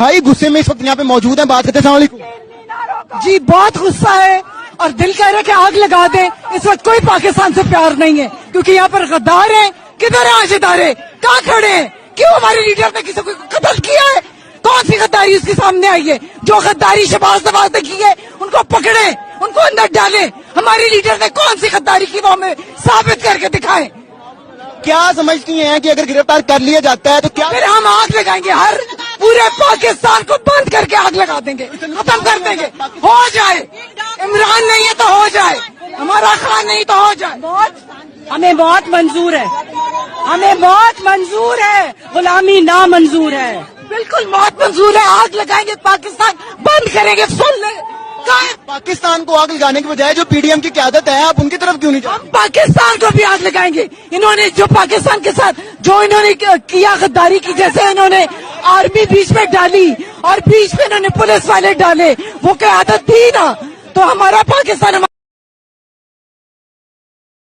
بھائی غصے میں اس وقت یہاں پہ موجود ہیں، بات کرتے ہیں۔ السلام علیکم جی بہت غصہ ہے اور دل کہہ رہا ہے کہ آگ لگا دیں۔ اس وقت کوئی پاکستان سے پیار نہیں ہے کیونکہ یہاں پر غدار ہیں۔ کدھر ہیں آج ادارے؟ کہاں کھڑے ہیں؟ کیوں ہمارے لیڈر نے کسی کو قتل کیا ہے؟ کون سی غداری اس کے سامنے آئی ہے؟ جو غداری شہباز نواز نے کی ہے ان کو پکڑے، ان کو اندر ڈالے۔ ہمارے لیڈر نے کون سی غداری کی وہ ہمیں ثابت کر کے دکھائیں۔ کیا سمجھتی ہیں کہ اگر گرفتار کر لیا جاتا ہے تو کیا پھر ہم آگ لگائیں گے، ہر پورے پاکستان کو بند کر کے آگ لگا دیں گے، ختم کر دیں گے۔ ہو جائے، عمران نہیں ہے تو ہو جائے، ہمارا خان نہیں تو ہو جائے۔ ہمیں موت منظور ہے، ہمیں موت منظور ہے، غلامی نامنظور ہے۔ بالکل موت منظور ہے، آگ لگائیں گے، پاکستان بند کریں گے۔ سن لیں پاکستان کو آگ لگانے کے بجائے جو پی ڈی ایم کی قیادت ہے آپ ان کی طرف کیوں نہیں جاتے؟ ہم پاکستان کو بھی آگ لگائیں گے۔ انہوں نے جو پاکستان کے ساتھ جو انہوں نے کیا غداری کی، جیسے انہوں نے آرمی بیچ میں ڈالی اور بیچ میں انہوں نے پولیس والے ڈالے، وہ قیادت تھی نا، تو ہمارا پاکستان